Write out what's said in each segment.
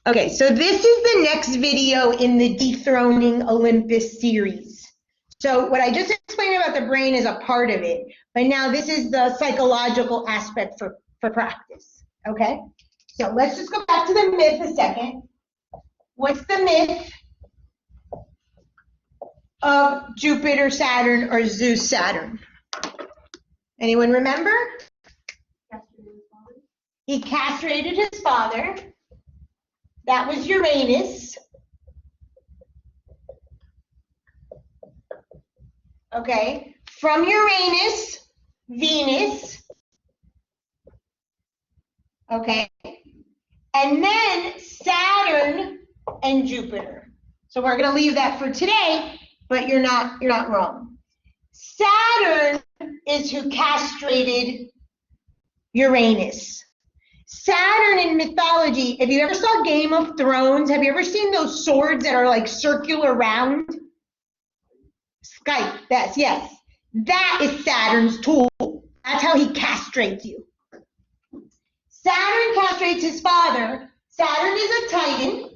Okay, so this is the next video in the Dethroning Olympus series. So what I just explained about the brain is a part of it, but now this is the psychological aspect for practice, okay? So let's just go back to the myth a second. What's the myth of Jupiter, Saturn, or Zeus, Saturn? Anyone remember? He castrated his father. That was Uranus. Okay, from Uranus, Venus. Okay, and then Saturn and Jupiter. So we're going to leave that for today, but you're not wrong. Saturn is who castrated Uranus. Saturn in mythology, if you ever saw Game of Thrones, have you ever seen those swords that are like circular round? Skype, yes. That is Saturn's tool. That's how he castrates you. Saturn castrates his father. Saturn is a Titan.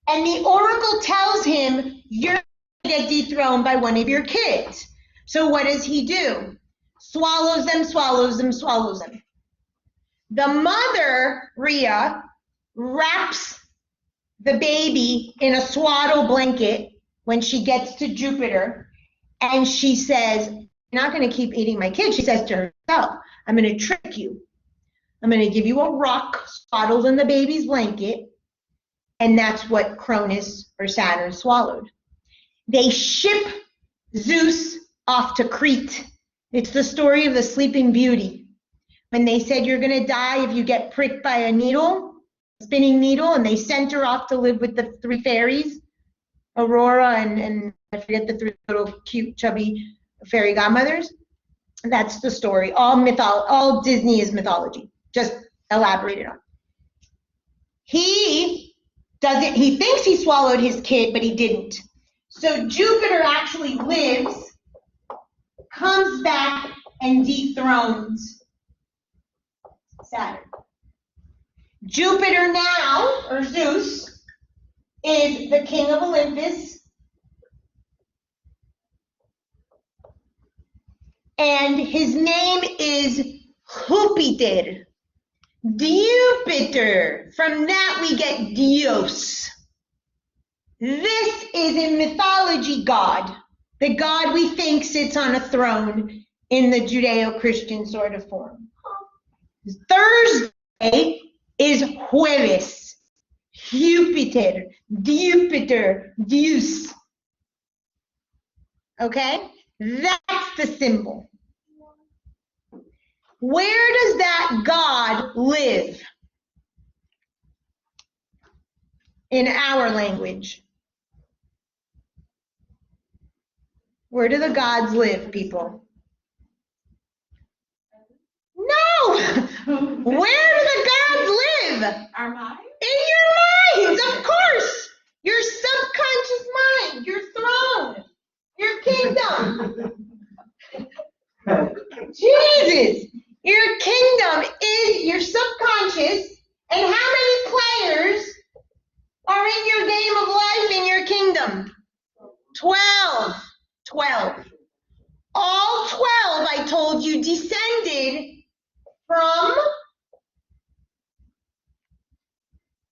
And the oracle tells him, you're going to get dethroned by one of your kids. So what does he do? Swallows them, swallows them, swallows them. The mother, Rhea, wraps the baby in a swaddle blanket when she gets to Jupiter, and she says, you're not going to keep eating my kid. She says to herself, I'm going to trick you. I'm going to give you a rock swaddled in the baby's blanket, and that's what Cronus or Saturn swallowed. They ship Zeus off to Crete. It's the story of the Sleeping Beauty. When they said you're going to die if you get pricked by a needle, spinning needle, and they sent her off to live with the three fairies, Aurora and I forget the three little cute chubby fairy godmothers. That's the story. All Disney is mythology, just elaborated on. He thinks he swallowed his kid, but he didn't. So Jupiter actually lives, comes back, and dethrones Saturn. Jupiter now, or Zeus, is the king of Olympus. And his name is Jupiter. Jupiter. From that we get Dios. This is in mythology God. The God we think sits on a throne in the Judeo-Christian sort of form. Thursday is Jueves. Jupiter, Deus. Okay? That's the symbol. Where does that God live in our language? Where do the gods live, people? No! Where do the gods live? Our minds? In your minds, of course. Your subconscious mind, your throne, your kingdom. Jesus! Your kingdom is your subconscious, and how many players are in your game of life in your kingdom? 12. 12. All 12, I told you, descended from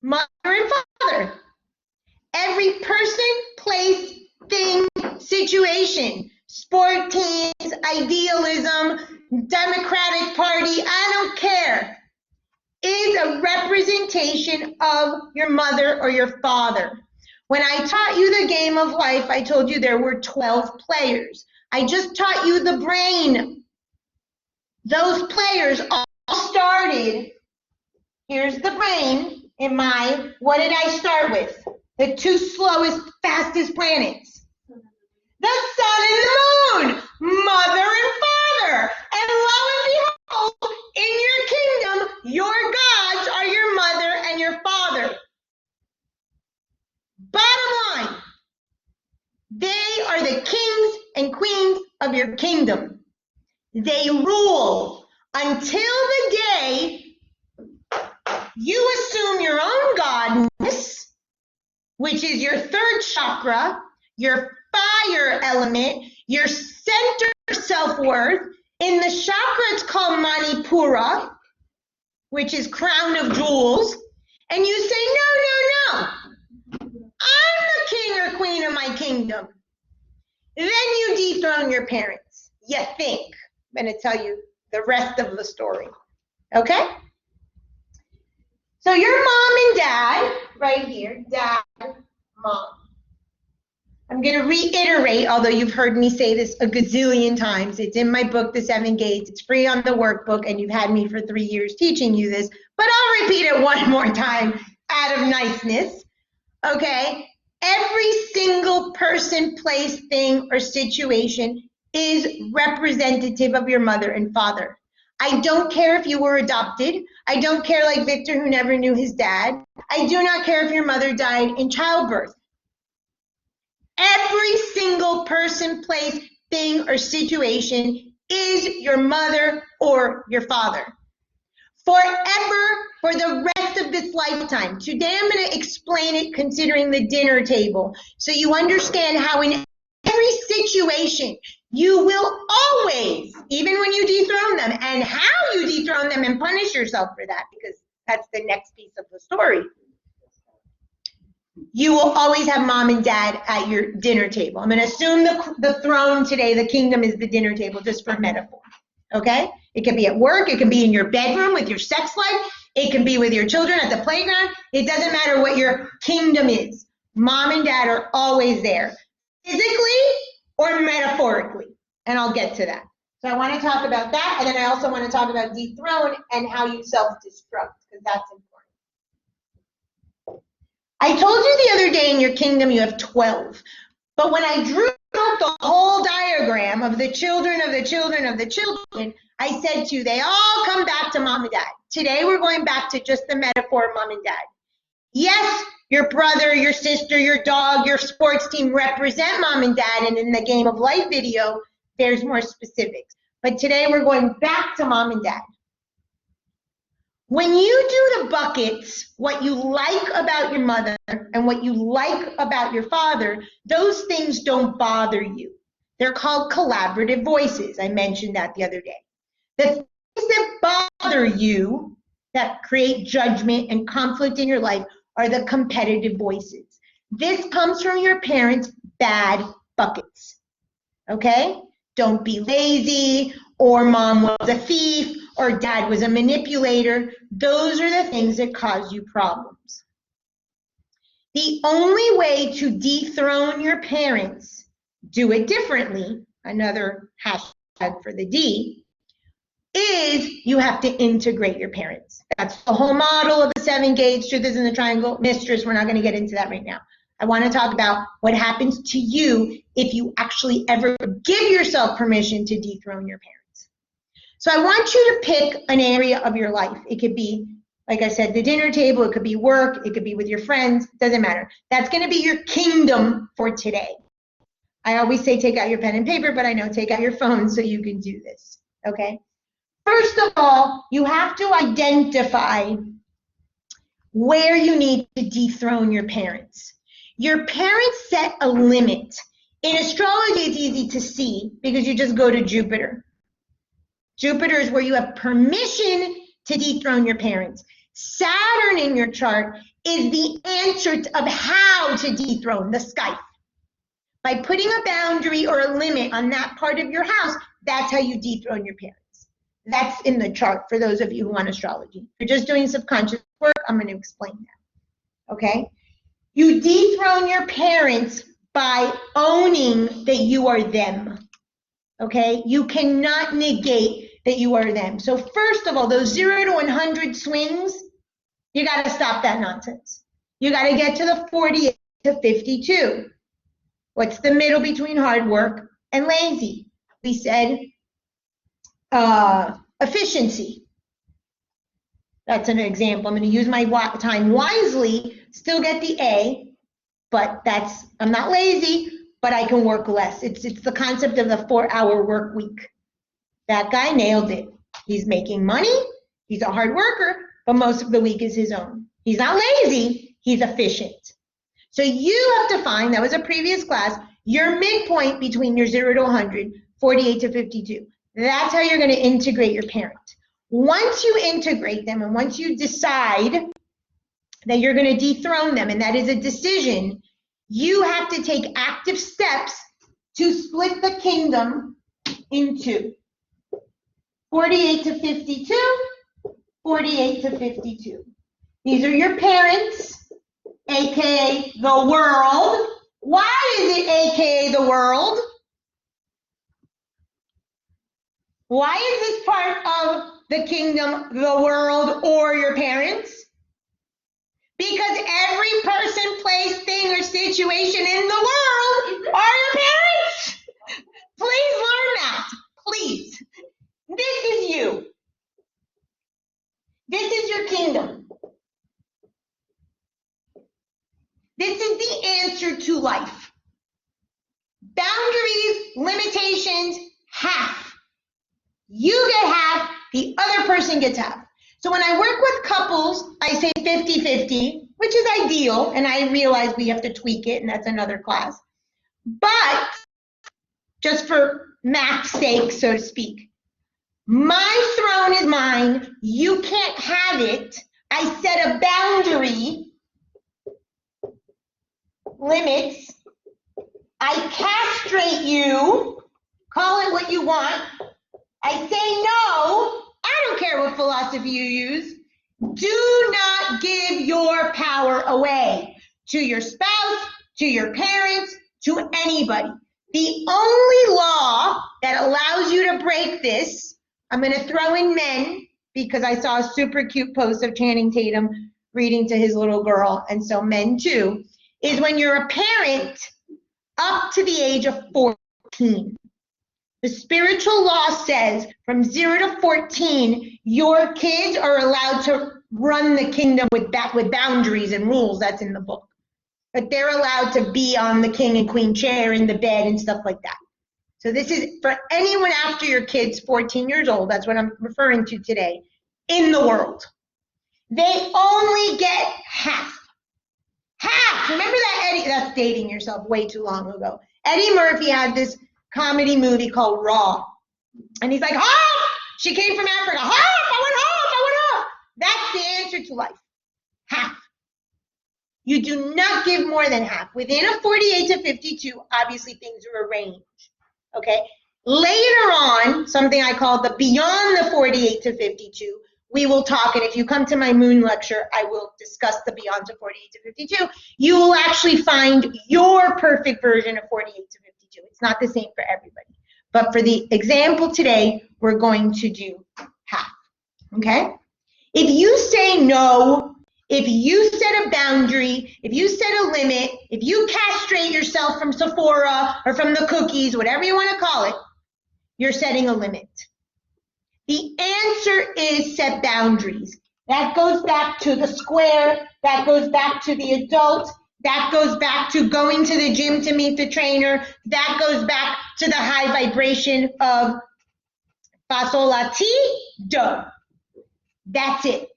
mother and father. Every person, place, thing, situation, sport teams, idealism, Democratic Party, I don't care, is a representation of your mother or your father. When I taught you the game of life, I told you there were 12 players. I just taught you the brain. Those players all started, here's the brain in my, what did I start with? The two slowest, fastest planets. The sun and the moon, mother and father. And lo and behold, in your kingdom, your gods are your mother and your father. Bottom line, they are the kings and queens of your kingdom. They rule until the day you assume your own God which is your third chakra, your fire element, your center of self-worth. In the chakra, it's called Manipura, which is crown of jewels. And you say, no, I'm the king or queen of my kingdom. Then you dethrone your parents. You think. I'm going to tell you the rest of the story. Okay? So your mom and dad, right here, dad, mom. I'm going to reiterate, although you've heard me say this a gazillion times. It's in my book, The 7 Gates. It's free on the workbook, and you've had me for 3 years teaching you this. But I'll repeat it one more time out of niceness. Okay? Every single person, place, thing, or situation is representative of your mother and father. I don't care if you were adopted. I don't care, like Victor, who never knew his dad. I do not care if your mother died in childbirth. Every single person, place, thing, or situation is your mother or your father. Forever, for the rest of this lifetime. Today I'm going to explain it considering the dinner table, so you understand how in every situation you will always, even when you dethrone them, and how you dethrone them and punish yourself for that, because that's the next piece of the story. You will always have mom and dad at your dinner table. I'm going to assume the throne today, the kingdom, is the dinner table, just for metaphor. Okay? It can be at work. It can be in your bedroom with your sex life. It can be with your children at the playground. It doesn't matter what your kingdom is. Mom and dad are always there, physically or metaphorically. And I'll get to that. So I want to talk about that. And then I also want to talk about dethrone and how you self-destruct, because that's important. I told you the other day in your kingdom you have 12. But when I drew out the whole diagram of the children of the children of the children, I said to you, they all come back to mom and dad. Today we're going back to just the metaphor of mom and dad. Yes, your brother, your sister, your dog, your sports team represent mom and dad, and in the Game of Life video, there's more specifics. But today we're going back to mom and dad. When you do the buckets, what you like about your mother and what you like about your father, those things don't bother you. They're called collaborative voices. I mentioned that the other day. The things that bother you, that create judgment and conflict in your life, are the competitive voices. This comes from your parents' bad buckets. Okay? Don't be lazy, or mom was a thief, or dad was a manipulator. Those are the things that cause you problems. The only way to dethrone your parents, do it differently, another hashtag for the D, is you have to integrate your parents. That's the whole model of the 7 gates, truth is in the triangle. Mistress, we're not going to get into that right now. I want to talk about what happens to you if you actually ever give yourself permission to dethrone your parents. So I want you to pick an area of your life. It could be, like I said, the dinner table. It could be work. It could be with your friends. Doesn't matter. That's going to be your kingdom for today. I always say take out your pen and paper, but I know take out your phone so you can do this. Okay? First of all, you have to identify where you need to dethrone your parents. Your parents set a limit. In astrology, it's easy to see because you just go to Jupiter. Jupiter is where you have permission to dethrone your parents. Saturn in your chart is the answer of how to dethrone, the Skype. By putting a boundary or a limit on that part of your house, that's how you dethrone your parents. That's in the chart for those of you who want astrology. If you're just doing subconscious work, I'm going to explain that. Okay? You dethrone your parents by owning that you are them. Okay? You cannot negate that you are them. So first of all, those 0 to 100 swings, you got to stop that nonsense. You got to get to the 48 to 52. What's the middle between hard work and lazy? We said efficiency. That's an example. I'm going to use my time wisely, still get the A, but I'm not lazy, but I can work less. It's the concept of the 4-hour work week. That guy nailed it. He's making money, he's a hard worker, but most of the week is his own. He's not lazy, he's efficient. So you have to find, that was a previous class, your midpoint between your 0 to 100, 48 to 52. That's how you're going to integrate your parent. Once you integrate them and once you decide that you're going to dethrone them, and that is a decision, you have to take active steps to split the kingdom in two. 48 to 52, 48 to 52. These are your parents, aka the world. Why is it aka the world? Why is this part of the kingdom the world or your parents? Because every person, place, thing, or situation in the world are your parents. Please learn that. Please. This is you. This is your kingdom. This is the answer to life. Boundaries, limitations, half. You get half, the other person gets half. So when I work with couples, I say 50-50, which is ideal, and I realize we have to tweak it, and that's another class. But just for math's sake, so to speak, my throne is mine, you can't have it. I set a boundary, limits, I castrate you, call it what you want. I say no, I don't care what philosophy you use. Do not give your power away to your spouse, to your parents, to anybody. The only law that allows you to break this, I'm going to throw in men because I saw a super cute post of Channing Tatum reading to his little girl, and so men too, is when you're a parent up to the age of 14. The spiritual law says from 0 to 14, your kids are allowed to run the kingdom with boundaries and rules. That's in the book. But they're allowed to be on the king and queen chair in the bed and stuff like that. So this is for anyone after your kid's 14 years old. That's what I'm referring to today. In the world. They only get half. Half. Remember that Eddie, that's dating yourself way too long ago. Eddie Murphy had this comedy movie called Raw. And he's like, half! She came from Africa. Half! I went half! That's the answer to life. Half. You do not give more than half. Within a 48 to 52, obviously things are arranged. Okay? Later on, something I call the beyond the 48 to 52, we will talk, and if you come to my moon lecture, I will discuss the beyond to 48 to 52. You will actually find your perfect version of 48 to 52. It's not the same for everybody. But for the example today, we're going to do half. Okay? If you say no, if you set a boundary, if you set a limit, if you castrate yourself from Sephora or from the cookies, whatever you want to call it, you're setting a limit. The answer is set boundaries. That goes back to the square, that goes back to the adult, that goes back to going to the gym to meet the trainer, that goes back to the high vibration of fa sol la ti do. That's it.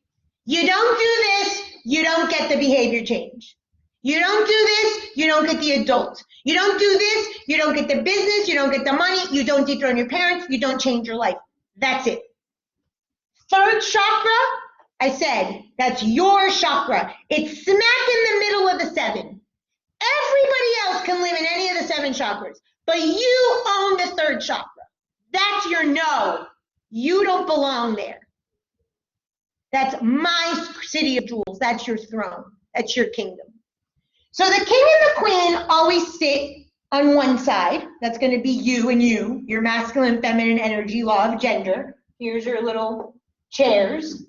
You don't do this, you don't get the behavior change. You don't do this, you don't get the adult. You don't do this, you don't get the business, you don't get the money, you don't dethrone your parents, you don't change your life. That's it. Third chakra, I said, that's your chakra. It's smack in the middle of the 7. Everybody else can live in any of the 7 chakras, but you own the third chakra. That's your no. You don't belong there. That's my city of jewels. That's your throne. That's your kingdom. So the king and the queen always sit on one side. That's going to be you and you, your masculine, feminine energy, law of gender. Here's your little chairs.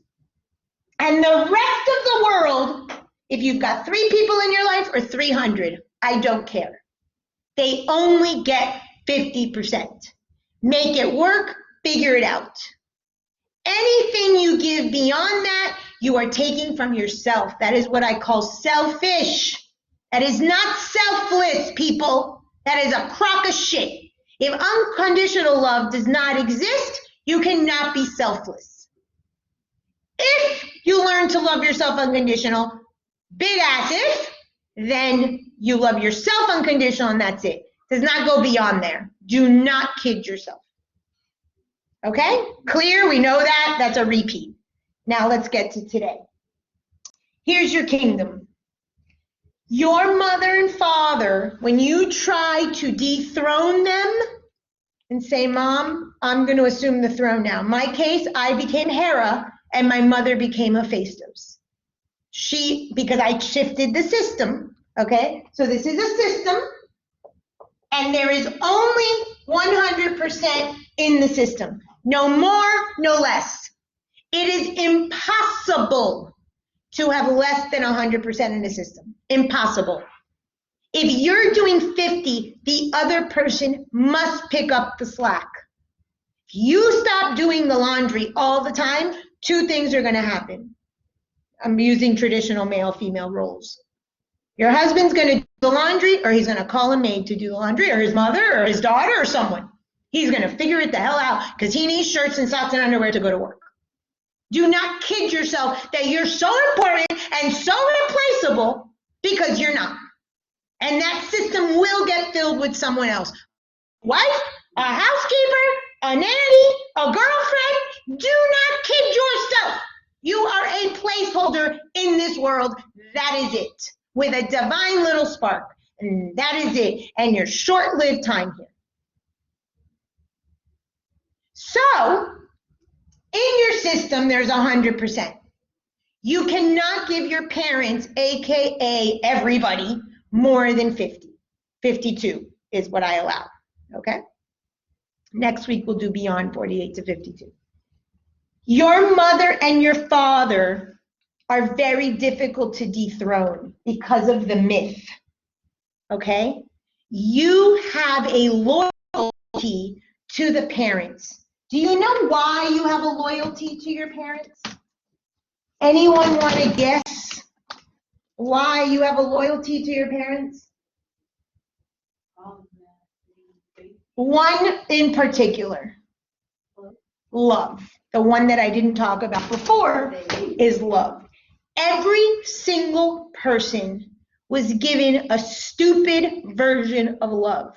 And the rest of the world, if you've got 3 people in your life or 300, I don't care. They only get 50%. Make it work, figure it out. Anything you give beyond that, you are taking from yourself. That is what I call selfish. That is not selfless, people. That is a crock of shit. If unconditional love does not exist, you cannot be selfless. If you learn to love yourself unconditional, big ass if, then you love yourself unconditional and that's it. Does not go beyond there. Do not kid yourself. Okay? Clear? We know that. That's a repeat. Now let's get to today. Here's your kingdom. Your mother and father, when you try to dethrone them and say, Mom, I'm going to assume the throne now. In my case, I became Hera and my mother became Hephaestus. Because I shifted the system, okay? So this is a system, and there is only 100% in the system. No more, no less. It is impossible to have less than 100% in the system. Impossible. If you're doing 50, the other person must pick up the slack. If you stop doing the laundry all the time, two things are going to happen. I'm using traditional male-female roles. Your husband's going to do the laundry, or he's going to call a maid to do the laundry, or his mother, or his daughter, or someone. He's going to figure it the hell out because he needs shirts and socks and underwear to go to work. Do not kid yourself that you're so important and so replaceable, because you're not. And that system will get filled with someone else. Wife, a housekeeper, a nanny, a girlfriend. Do not kid yourself. You are a placeholder in this world. That is it. With a divine little spark. And that is it. And your short-lived time here. So, in your system, there's 100%. You cannot give your parents, AKA everybody, more than 50. 52 is what I allow, okay? Next week, we'll do beyond 48 to 52. Your mother and your father are very difficult to dethrone because of the myth, okay? You have a loyalty to the parents. Do you know why you have a loyalty to your parents? Anyone want to guess why you have a loyalty to your parents? One in particular, love. The one that I didn't talk about before is love. Every single person was given a stupid version of love.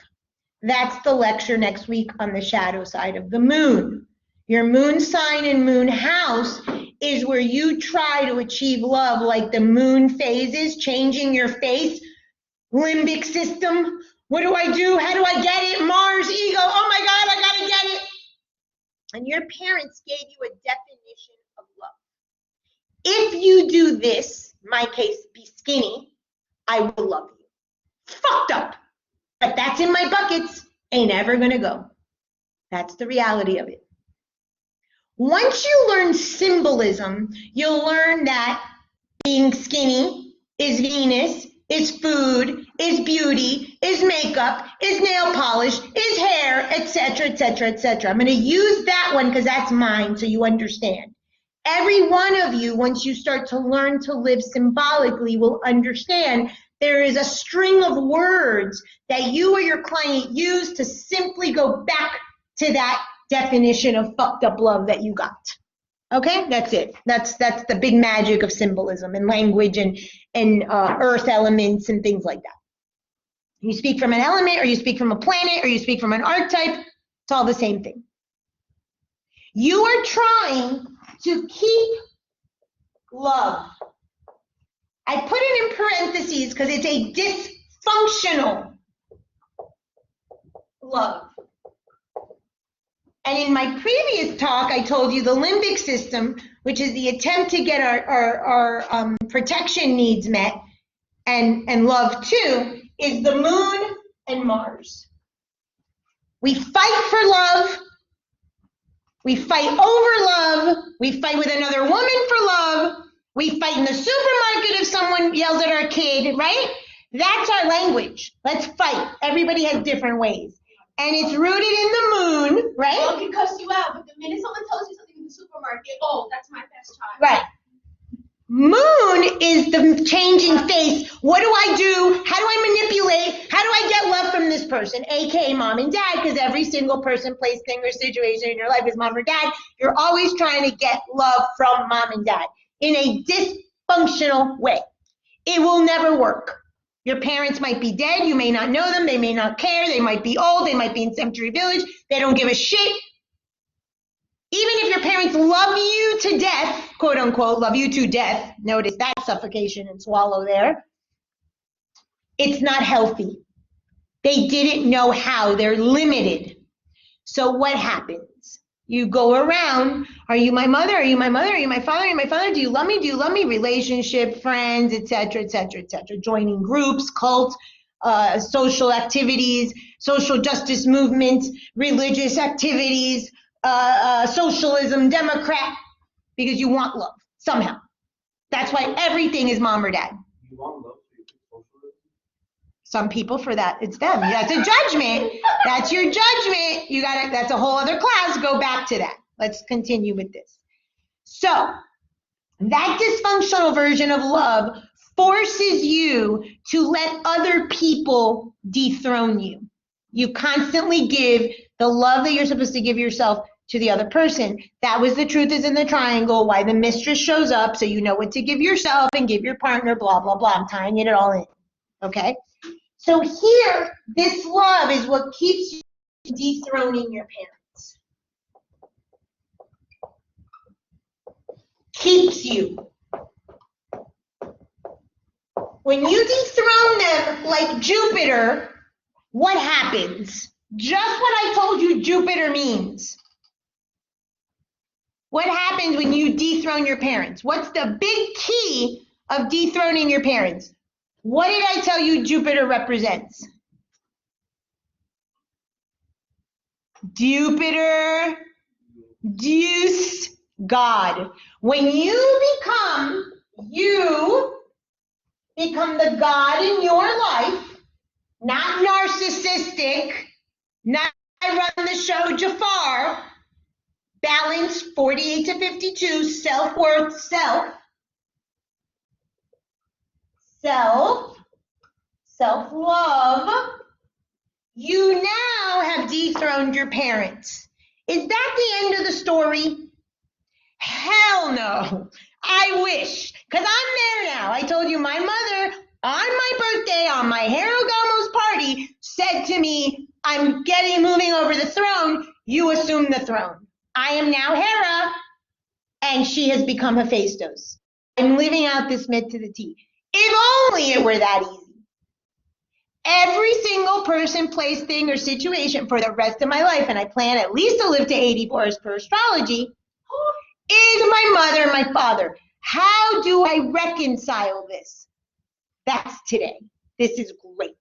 That's the lecture next week on the shadow side of the moon. Your moon sign and moon house is where you try to achieve love, like the moon phases, changing your face, limbic system. What do I do? How do I get it? Mars, ego. Oh my God, I gotta get it. And your parents gave you a definition of love. If you do this, my case, be skinny, I will love you. Fucked up. But that's in my buckets. Ain't ever gonna go. That's the reality of it. Once you learn symbolism, you'll learn that being skinny is Venus, is food, is beauty, is makeup, is nail polish, is hair, etc., etc., etc. I'm going to use that one because that's mine so you understand. Every one of you, once you start to learn to live symbolically, will understand there is a string of words that you or your client use to simply go back to that definition of fucked up love that you got. Okay, that's it. That's the big magic of symbolism and language and earth elements and things like that. You speak from an element, or you speak from a planet, or you speak from an archetype. It's all the same thing. You are trying to keep love. I put it in parentheses because it's a dysfunctional love. And in my previous talk, I told you the limbic system, which is the attempt to get our protection needs met, and love too, is the moon and Mars. We fight for love. We fight over love. We fight with another woman for love. We fight in the supermarket if someone yells at our kid, right? That's our language. Let's fight. Everybody has different ways. And it's rooted in the moon, right? Well, can cuss you out, but the minute someone tells you something in the supermarket, oh, that's my best child. Right. Moon is the changing face. What do I do? How do I manipulate? How do I get love from this person? AKA mom and dad, because every single person, place, thing, or situation in your life is mom or dad. You're always trying to get love from mom and dad in a dysfunctional way. It will never work. Your parents might be dead. You may not know them. They may not care. They might be old. They might be in Cemetery Village. They don't give a shit. Even if your parents love you to death, quote unquote, love you to death, notice that suffocation and swallow there, it's not healthy. They didn't know how. They're limited. So what happens? You go around, are you my mother? Are you my mother? Are you my father? Are you my father? Do you love me? Do you love me? Relationship, friends, etc., etc., etc. Joining groups, cults, social activities, social justice movements, religious activities, socialism, Democrat, because you want love somehow. That's why everything is mom or dad. You want love, so you pick socialism? Some people, for that, it's them. That's a judgment. That's your judgment. You gotta, that's a whole other class. Go back to that. Let's continue with this. So that dysfunctional version of love forces you to let other people dethrone you. You constantly give the love that you're supposed to give yourself to the other person. That was the truth is in the triangle, why the mistress shows up, so you know what to give yourself and give your partner, blah, blah, blah. I'm tying it all in, okay? So here, this love is what keeps you dethroning your parents. Keeps you. When you dethrone them like Jupiter, what happens? Just what I told you Jupiter means. What happens when you dethrone your parents? What's the big key of dethroning your parents? What did I tell you Jupiter represents? Jupiter, Zeus, God. When you become the God in your life, not narcissistic, not I run the show Jafar, balance 48 to 52, self-worth, self-love, you now have dethroned your parents. Is that the end of the story? Hell no. I wish, because I'm there now. I told you my mother on my birthday, on my Harrogamo's party, said to me, I'm moving over the throne, you assume the throne. I am now Hera, and she has become Hephaestus. I'm living out this myth to the T. If only it were that easy. Every single person, place, thing, or situation for the rest of my life, and I plan at least to live to 84 as per astrology, is my mother and my father. How do I reconcile this? That's today. This is great.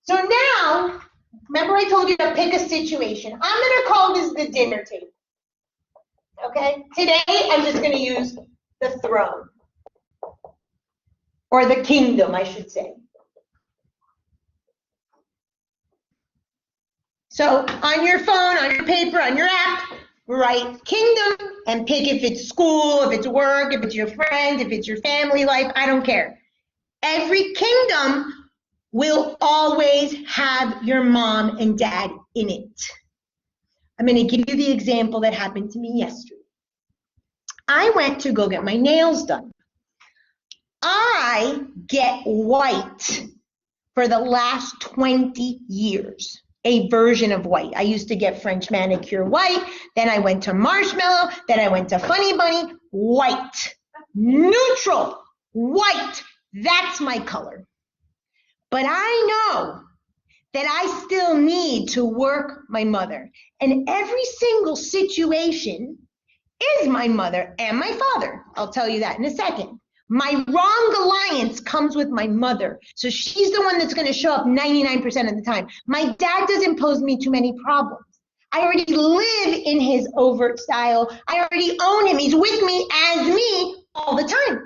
So now, remember I told you to pick a situation. I'm going to call this the dinner table. Okay? Today, I'm just going to use the throne. Or the kingdom, I should say. So on your phone, on your paper, on your app, write kingdom and pick if it's school, if it's work, if it's your friends, if it's your family life, I don't care. Every kingdom will always have your mom and dad in it. I'm going to give you the example that happened to me yesterday. I went to go get my nails done. I get white for the last 20 years. A version of white. I used to get French manicure white, then I went to marshmallow, then I went to funny bunny, white. Neutral, white, that's my color. But I know that I still need to work my mother. And every single situation is my mother and my father. I'll tell you that in a second. My wrong alliance comes with my mother. So she's the one that's going to show up 99% of the time. My dad doesn't pose me too many problems. I already live in his overt style. I already own him. He's with me as me all the time.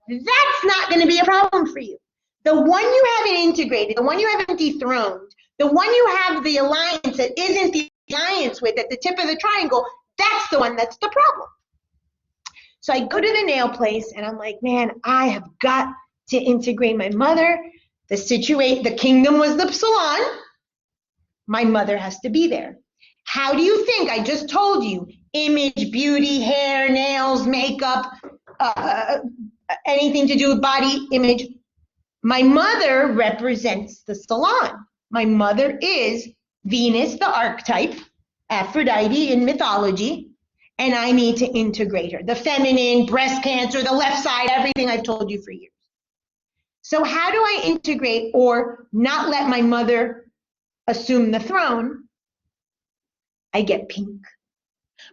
That's not going to be a problem for you. The one you haven't integrated, the one you haven't dethroned, the one you have the alliance that isn't the alliance with at the tip of the triangle, that's the one that's the problem. So I go to the nail place and I'm like, man, I have got to integrate my mother. The kingdom was the salon. My mother has to be there. How do you think? I just told you, image, beauty, hair, nails, makeup, anything to do with body image. My mother represents the salon. My mother is Venus, the archetype, Aphrodite in mythology, and I need to integrate her. The feminine, breast cancer, the left side, everything I've told you for years. So how do I integrate or not let my mother assume the throne? I get pink.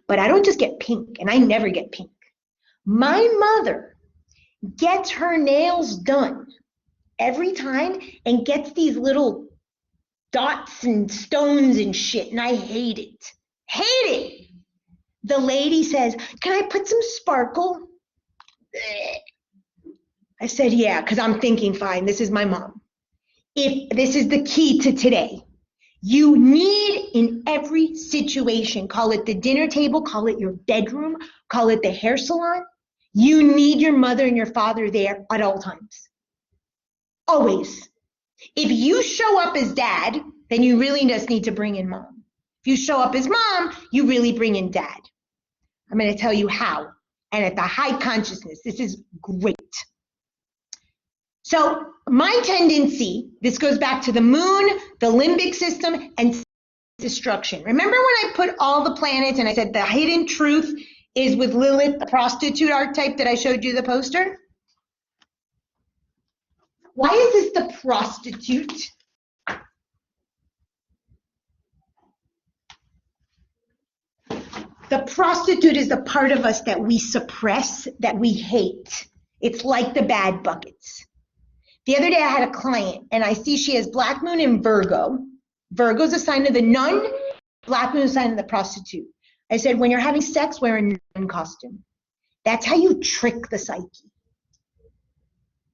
But I don't just get pink, and I never get pink. My mother gets her nails done every time and gets these little dots and stones and shit, and I hate it. Hate it. The lady says, "Can I put some sparkle?" I said, "Yeah," because I'm thinking, fine, this is my mom. If this is the key to today, you need in every situation, call it the dinner table, call it your bedroom, call it the hair salon, you need your mother and your father there at all times. Always. If you show up as dad, then you really just need to bring in mom. If you show up as mom, you really bring in dad. I'm going to tell you how. And at the high consciousness, this is great. So my tendency, this goes back to the moon, the limbic system, and destruction. Remember when I put all the planets and I said the hidden truth is with Lilith, the prostitute archetype that I showed you the poster? Why is this the prostitute? The prostitute is the part of us that we suppress, that we hate. It's like the bad buckets. The other day I had a client and I see she has Black Moon in Virgo. Virgo's a sign of the nun, Black Moon is a sign of the prostitute. I said, when you're having sex, wear a nun costume. That's how you trick the psyche.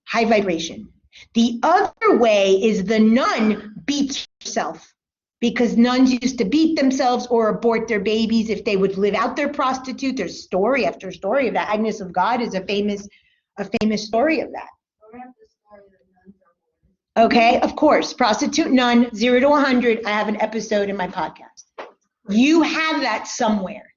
High vibration. The other way is the nun beats herself, because nuns used to beat themselves or abort their babies if they would live out their prostitute. There's story after story of that. Agnes of God is a famous story of that. Okay, of course, prostitute nun, 0 to 100. I have an episode in my podcast. You have that somewhere.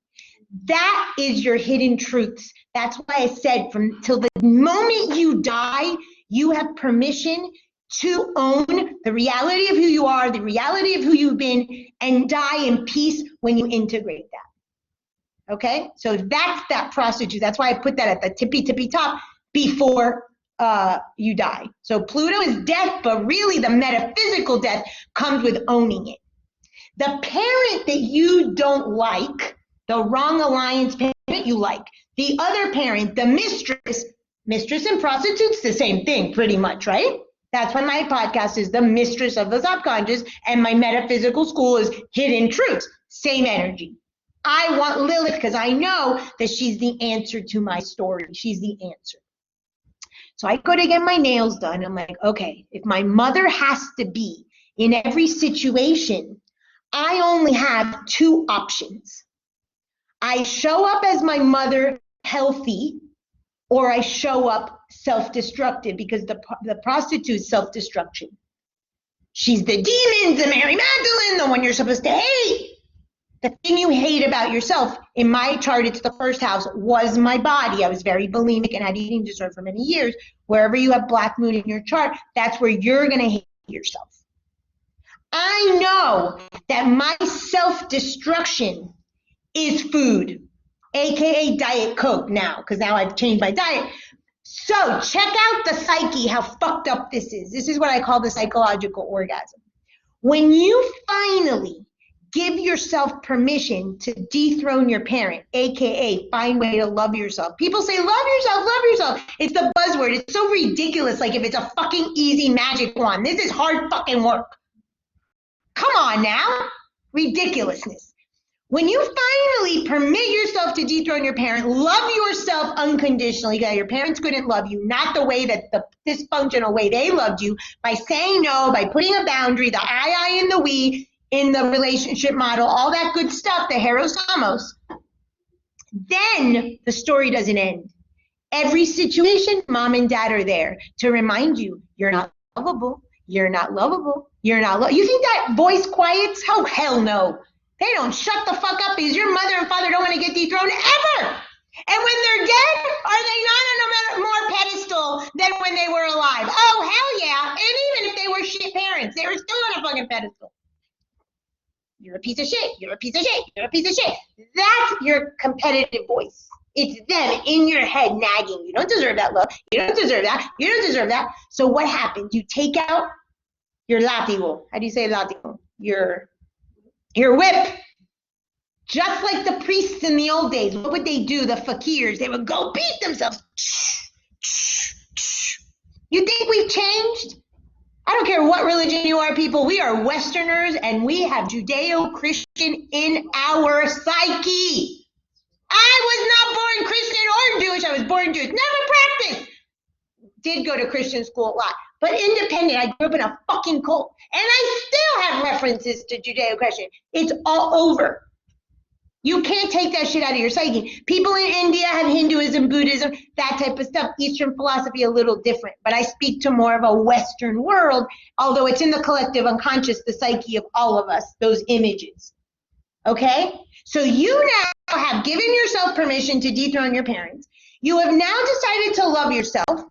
That is your hidden truths. That's why I said from till the moment you die, you have permission to own the reality of who you are, the reality of who you've been, and die in peace when you integrate that. Okay, so that's that prostitute. That's why I put that at the tippy top before you die. So Pluto is death, but really the metaphysical death comes with owning it. The parent that you don't like, the wrong alliance parent you like, the other parent, the mistress and prostitute's the same thing pretty much, right? That's why my podcast is the mistress of the subconscious and my metaphysical school is hidden truths, same energy. I want Lilith because I know that she's the answer to my story. She's the answer. So I go to get my nails done. I'm like, okay, if my mother has to be in every situation, I only have 2 options. I show up as my mother healthy, or I show up self-destructive, because the prostitute's self-destruction. She's the demons, the Mary Magdalene, the one you're supposed to hate. The thing you hate about yourself, in my chart, it's the first house, was my body. I was very bulimic and had eating disorder for many years. Wherever you have Black Moon in your chart, that's where you're going to hate yourself. I know that my self-destruction is food, AKA Diet Coke now, because now I've changed my diet. So check out the psyche, how fucked up this is. This is what I call the psychological orgasm. When you finally give yourself permission to dethrone your parent, AKA find way to love yourself. People say, love yourself, love yourself. It's the buzzword. It's so ridiculous, like if it's a fucking easy magic wand. This is hard fucking work. Come on now. Ridiculousness. When you finally permit yourself to dethrone your parent, love yourself unconditionally. Your parents couldn't love you, not the way that the dysfunctional way they loved you, by saying no, by putting a boundary, the I and the we in the relationship model, all that good stuff, the Heros Homos. Then the story doesn't end. Every situation, mom and dad are there to remind you, you're not lovable, you're not lovable, you're not You think that voice quiets? Oh, hell no. They don't shut the fuck up because your mother and father don't want to get dethroned ever. And when they're dead, are they not on a more pedestal than when they were alive? Oh, hell yeah. parents. They were still on a fucking pedestal. You're a piece of shit. You're a piece of shit. You're a piece of shit. That's your competitive voice. It's them in your head nagging. You don't deserve that love. You don't deserve that. You don't deserve that. So what happens? You take out your látigo. How do you say látigo? Your whip. Just like the priests in the old days. What would they do? The fakirs. They would go beat themselves. You think we've changed? I don't care what religion you are, people. We are Westerners, and we have Judeo-Christian in our psyche. I was not born Christian or Jewish. I was born Jewish. Never practiced. Did go to Christian school a lot, but independent. I grew up in a fucking cult, and I still have references to Judeo-Christian. It's all over. You can't take that shit out of your psyche. People in India have Hinduism, Buddhism, that type of stuff. Eastern philosophy, a little different. But I speak to more of a Western world, although it's in the collective unconscious, the psyche of all of us, those images. Okay? So you now have given yourself permission to dethrone your parents. You have now decided to love yourself,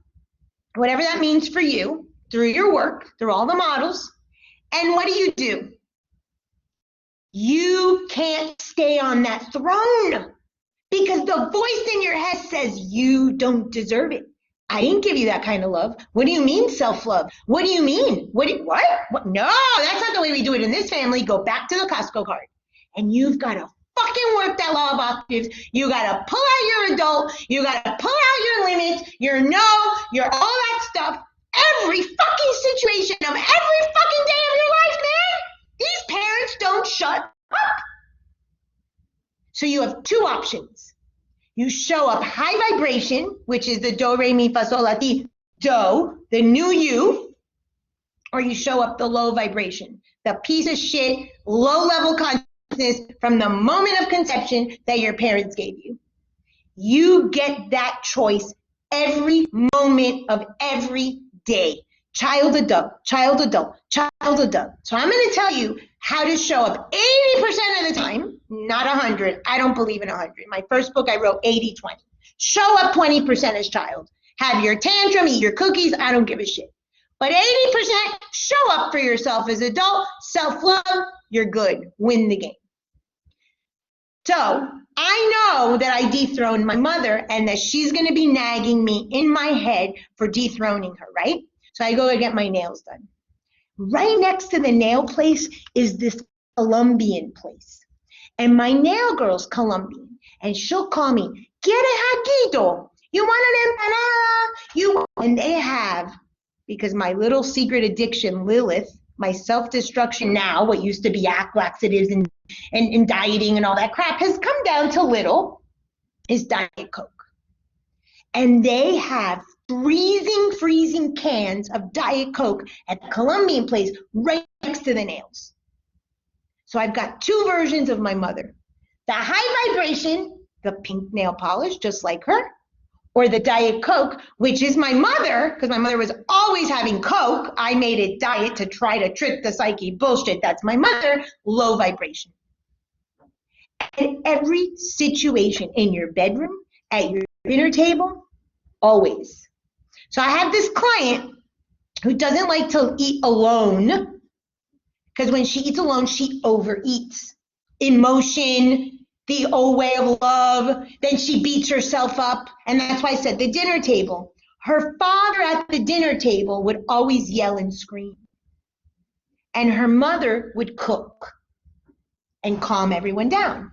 whatever that means for you, through your work, through all the models. And what do? You can't stay on that throne because the voice in your head says you don't deserve it. I didn't give you that kind of love. What do you mean self-love? What do you mean? What? No, that's not the way we do it in this family. Go back to the Costco card. And you've got to fucking work that law of octaves. You got to pull out your adult. You got to pull out your limits, your no, your all that stuff. Every fucking situation of every fucking day of your life, man. These parents don't shut up. So you have two options. You show up high vibration, which is the do, re, mi, fa, sol, la, ti, do, the new you, or you show up the low vibration, the piece of shit, low level consciousness from the moment of conception that your parents gave you. You get that choice every moment of every day. Child, adult, child, adult, child, adult. So I'm going to tell you how to show up 80% of the time, not 100. I don't believe in 100. My first book, I wrote 80-20. Show up 20% as child. Have your tantrum, eat your cookies. I don't give a shit. But 80%, show up for yourself as adult. Self-love, you're good. Win the game. So I know that I dethroned my mother and that she's going to be nagging me in my head for dethroning her, right? So I go to get my nails done. Right next to the nail place is this Colombian place. And my nail girl's Colombian. And she'll call me, ¿Quiere jaquito? You want an empanada? And they have, because my little secret addiction, Lilith, my self-destruction now, what used to be laxatives and dieting and all that crap, has come down to little, is Diet Coke. And they have freezing cans of Diet Coke at the Colombian place right next to the nails. So I've got two versions of my mother. The high vibration, the pink nail polish, just like her, or the Diet Coke, which is my mother, because my mother was always having Coke. I made it diet to try to trick the psyche. Bullshit, that's my mother, low vibration. In every situation, in your bedroom, at your dinner table, always. So I have this client who doesn't like to eat alone because when she eats alone, she overeats. Emotion, the old way of love, then she beats herself up. And that's why I said the dinner table. Her father at the dinner table would always yell and scream. And her mother would cook and calm everyone down.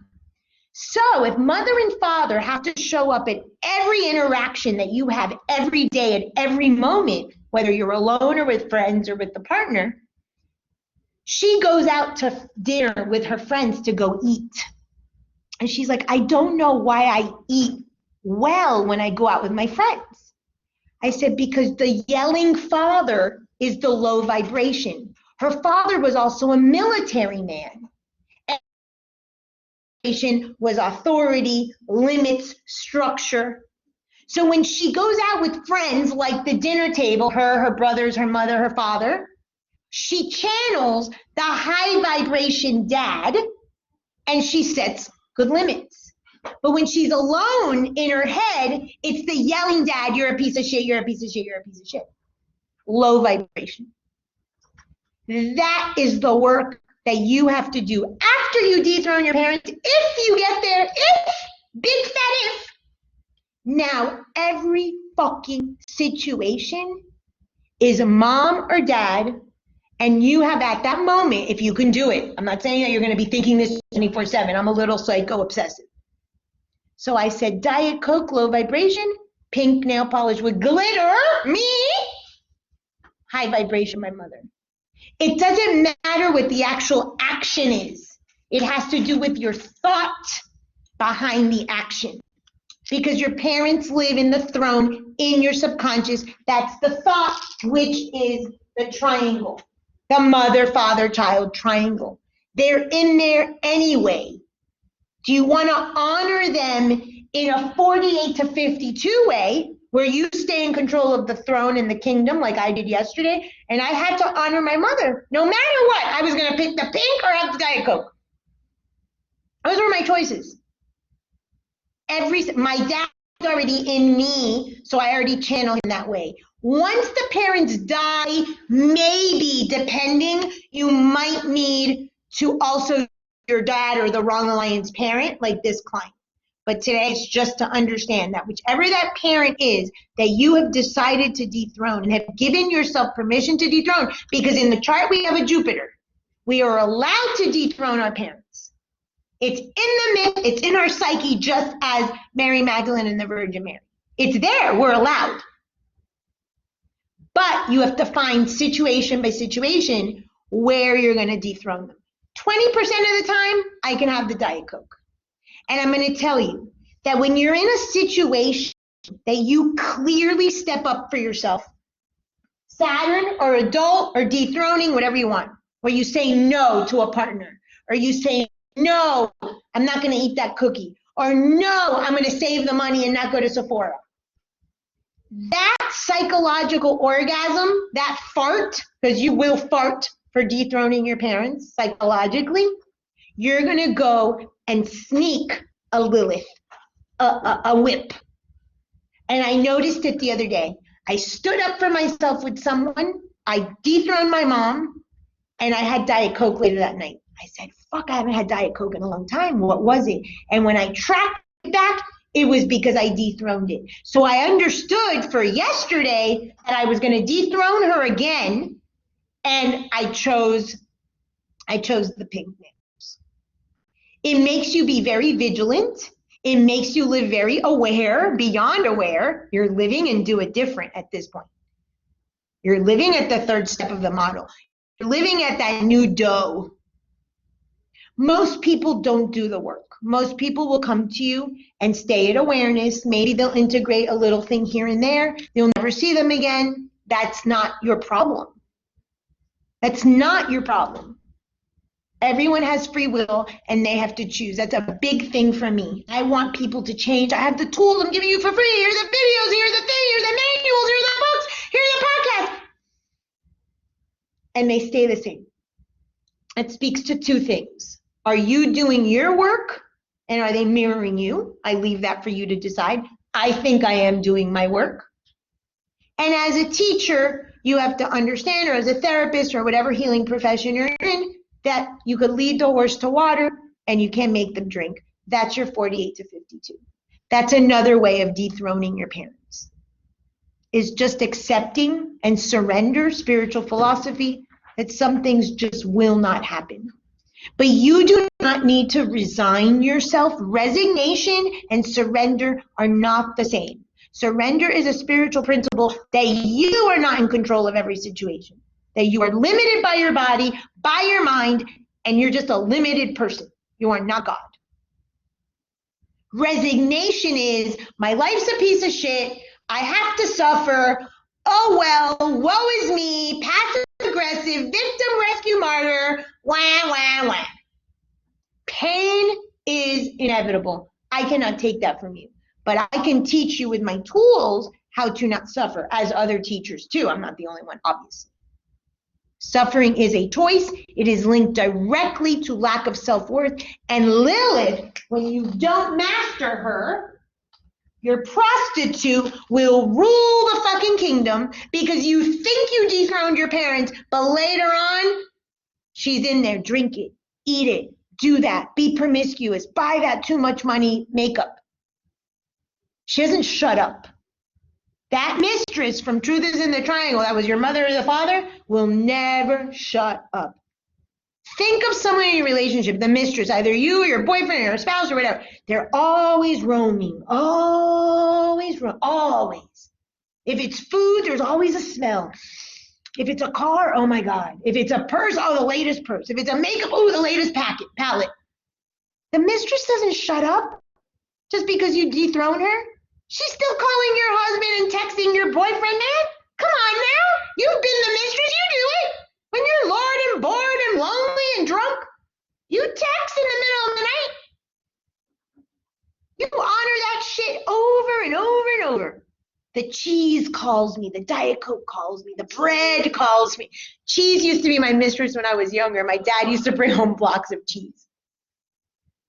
So if mother and father have to show up at every interaction that you have every day at every moment, whether you're alone or with friends or with the partner, she goes out to dinner with her friends to go eat. And she's like, I don't know why I eat well when I go out with my friends. I said, because the yelling father is the low vibration. Her father was also a military man. Was authority, limits, structure. So when she goes out with friends like the dinner table, her brothers, her mother, her father, she channels the high vibration dad and she sets good limits. But when she's alone in her head, it's the yelling dad, you're a piece of shit, you're a piece of shit, you're a piece of shit. Low vibration. That is the work that you have to do after you dethrone your parents. If you get there, big fat if, now every fucking situation is mom or dad, and you have at that moment, if you can do it, I'm not saying that you're going to be thinking this 24/7. I'm a little psycho obsessive. So I said, Diet Coke, low vibration, pink nail polish with glitter, me, high vibration, my mother. It doesn't matter what the actual action is. It has to do with your thought behind the action. Because your parents live in the throne in your subconscious. That's the thought, which is the triangle. The mother, father, child triangle. They're in there anyway. Do you want to honor them in a 48 to 52 way, where you stay in control of the throne and the kingdom like I did yesterday? And I had to honor my mother. No matter what, I was going to pick the pink or have the Diet Coke. Those were my choices. My dad's already in me, so I already channel him that way. Once the parents die, maybe, depending, you might need to also your dad or the wrong alliance parent, like this client. But today it's just to understand that whichever that parent is that you have decided to dethrone and have given yourself permission to dethrone, because in the chart we have a Jupiter. We are allowed to dethrone our parents. It's in the myth, it's in our psyche, just as Mary Magdalene and the Virgin Mary. It's there, we're allowed. But you have to find situation by situation where you're going to dethrone them. 20% of the time, I can have the Diet Coke. And I'm going to tell you that when you're in a situation that you clearly step up for yourself, Saturn or adult or dethroning, whatever you want, where you say no to a partner, or you say, no, I'm not going to eat that cookie, or no, I'm going to save the money and not go to Sephora. That psychological orgasm, that fart, because you will fart for dethroning your parents psychologically, you're going to go and sneak a Lilith, a whip. And I noticed it the other day. I stood up for myself with someone, I dethroned my mom, and I had Diet Coke later that night. I said, fuck, I haven't had Diet Coke in a long time. What was it? And when I tracked it back, it was because I dethroned it. So I understood for yesterday that I was going to dethrone her again, and I chose the pink nails. It makes you be very vigilant. It makes you live very aware, beyond aware. You're living and do it different at this point. You're living at the third step of the model. You're living at that new dough. Most people don't do the work. Most people will come to you and stay at awareness. Maybe they'll integrate a little thing here and there. You'll never see them again. That's not your problem. That's not your problem. Everyone has free will and they have to choose. That's a big thing for me. I want people to change. I have the tools I'm giving you for free. Here's the videos, here's the thing, here's the manuals, here's the books, here's the podcast. And they stay the same. It speaks to two things. Are you doing your work and are they mirroring you? I leave that for you to decide. I think I am doing my work. And as a teacher, you have to understand, or as a therapist or whatever healing profession you're in, that you could lead the horse to water and you can make them drink. That's your 48 to 52. That's another way of dethroning your parents, is just accepting and surrender, spiritual philosophy, that some things just will not happen. But you do not need to resign yourself. Resignation and surrender are not the same. Surrender is a spiritual principle that you are not in control of every situation, that you are limited by your body, by your mind, and you're just a limited person. You are not God. Resignation is, my life's a piece of shit, I have to suffer, oh well, woe is me, passive aggressive, victim, rescue, martyr, wah, wah, wah. Pain is inevitable. I cannot take that from you. But I can teach you with my tools how to not suffer, as other teachers too. I'm not the only one, obviously. Suffering is a choice. It is linked directly to lack of self-worth. And Lilith, when you don't master her, Your prostitute will rule the fucking kingdom because you think you dethroned your parents, but later on, she's in there. Drink it, eat it, do that, be promiscuous, buy that too much money makeup. She doesn't shut up. That mistress from Truth is in the Triangle, that was your mother or the father, will never shut up. Think of someone in your relationship, the mistress, either you or your boyfriend or your spouse or whatever. They're always roaming, always. If it's food, there's always a smell. If it's a car, oh my God. If it's a purse, oh, the latest purse. If it's a makeup, oh, the latest palette. The mistress doesn't shut up just because you dethrone her. She's still calling your husband and texting your boyfriend, man. Come on now. You've been the mistress. You do it. When you're Lord and bored and lonely and drunk, you text in the middle of the night. You honor that shit over and over and over. The cheese calls me. The Diet Coke calls me. The bread calls me. Cheese used to be my mistress when I was younger. My dad used to bring home blocks of cheese.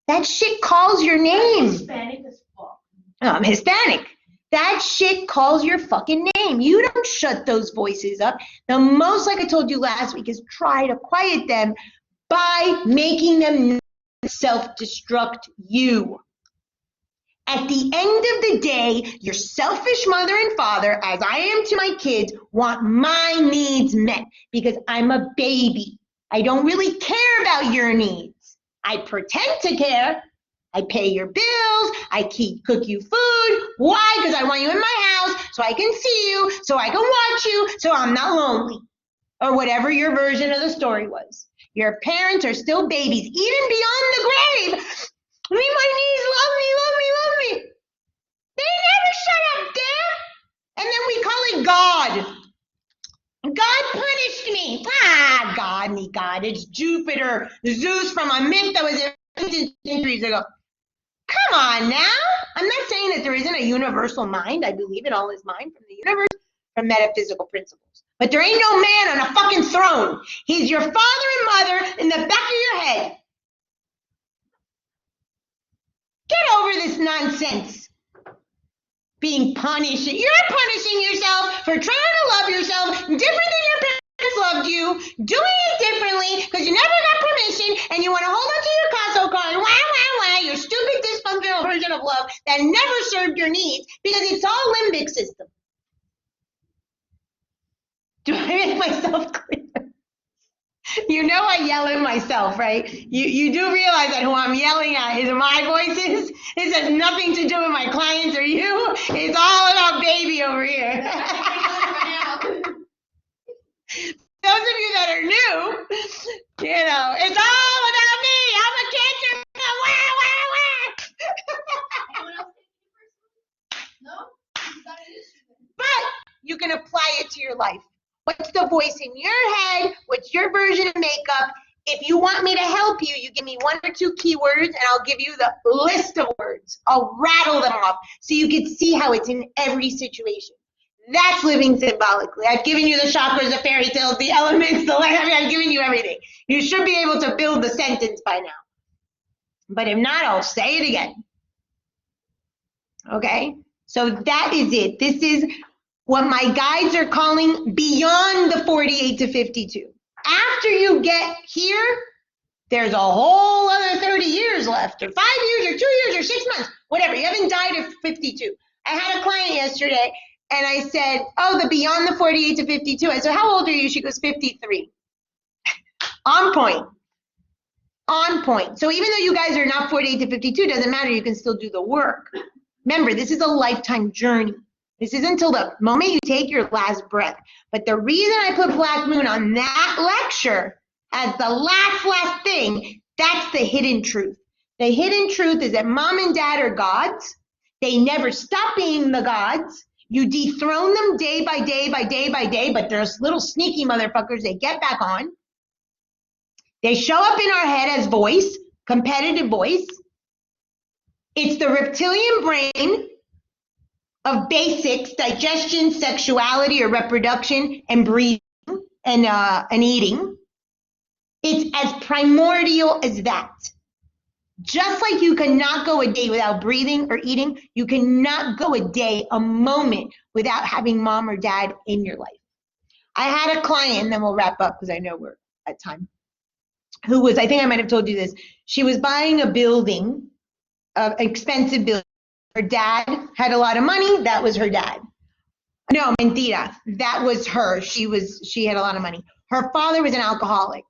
That shit calls your name. Hispanic as fuck. I'm Hispanic. That shit calls your fucking name. You don't shut those voices up. The most, like I told you last week, is try to quiet them by making them self-destruct you. At the end of the day, your selfish mother and father, as I am to my kids, want my needs met because I'm a baby. I don't really care about your needs. I pretend to care. I pay your bills. I cook you food. Why? Because I want you in my house so I can see you, so I can watch you, so I'm not lonely. Or whatever your version of the story was. Your parents are still babies, even beyond the grave. My knees love me. They never shut up, Dad. And then we call it God. God punished me. God. It's Jupiter, Zeus from a myth that was invented centuries ago. Come on now. I'm not saying that there isn't a universal mind. I believe in all is mind from the universe, from metaphysical principles. But there ain't no man on a fucking throne. He's your father and mother in the back of your head. Get over this nonsense. Being punished. You're punishing yourself for trying to love yourself different than your parents loved you, doing it differently because you never got permission and you want to hold on to your Costco card, your stupid dysfunctional version of love that never served your needs because it's all limbic system. Do I make myself clear? You know I yell at myself, right? You do realize that who I'm yelling at is my voices. It has nothing to do with my clients or you. It's all about baby over here. Those of you that are new, it's all about me. I'm a cancer. No? But you can apply it to your life. What's the voice in your head? What's your version of makeup? If you want me to help you, you give me 1 or 2 keywords and I'll give you the list of words. I'll rattle them off so you can see how it's in every situation. That's living symbolically. I've given you the chakras, the fairy tales, the elements, I've given you everything. You should be able to build the sentence by now. But if not, I'll say it again. Okay? So that is it. This is what my guides are calling beyond the 48 to 52. After you get here, there's a whole other 30 years left, or 5 years, or 2 years, or 6 months, whatever. You haven't died at 52. I had a client yesterday, and I said, oh, the beyond the 48 to 52. I said, how old are you? She goes, 53. On point. On point. So even though you guys are not 48 to 52, doesn't matter. You can still do the work. Remember, this is a lifetime journey. This is until the moment you take your last breath. But the reason I put Black Moon on that lecture as the last thing, that's the hidden truth. The hidden truth is that mom and dad are gods. They never stop being the gods. You dethrone them day by day by day by day, but there's little sneaky motherfuckers. They get back on. They show up in our head as voice, competitive voice. It's the reptilian brain of basics, digestion, sexuality or reproduction, and breathing and eating. It's as primordial as that. Just like you cannot go a day without breathing or eating, you cannot go a day, a moment without having mom or dad in your life. I had a client, and then we'll wrap up because I know we're at time, who was, I think I might have told you this, she was buying a building, an expensive building. Her dad had a lot of money, that was her dad. No, mentira, that was her. She had a lot of money. Her father was an alcoholic.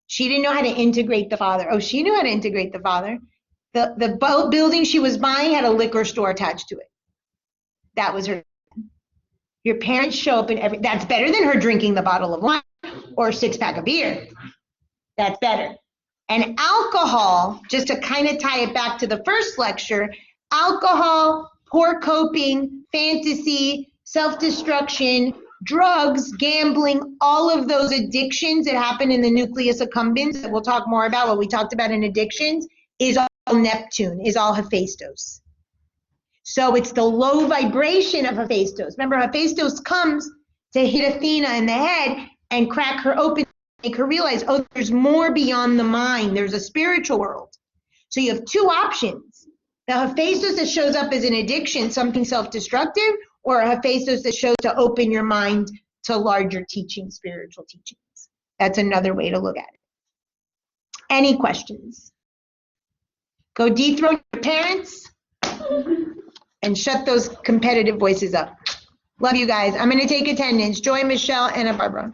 She didn't know how to integrate the father. Oh, she knew how to integrate the father. The building she was buying had a liquor store attached to it. That was her. Your parents show up in that's better than her drinking the bottle of wine or a 6-pack of beer. That's better. And alcohol, just to kind of tie it back to the first lecture, alcohol, poor coping, fantasy, self-destruction, drugs, gambling, all of those addictions that happen in the nucleus accumbens that we'll talk more about, what we talked about in addictions, is all Neptune, is all Hephaestus. So it's the low vibration of Hephaestus. Remember, Hephaestus comes to hit Athena in the head and crack her open, make her realize, oh, there's more beyond the mind. There's a spiritual world. So you have two options. The Hephaestus that shows up as an addiction, something self-destructive, or a Hephaestus that shows to open your mind to larger teachings, spiritual teachings. That's another way to look at it. Any questions? Go dethrone your parents and shut those competitive voices up. Love you guys. I'm going to take attendance. Joy, Michelle, and Barbara.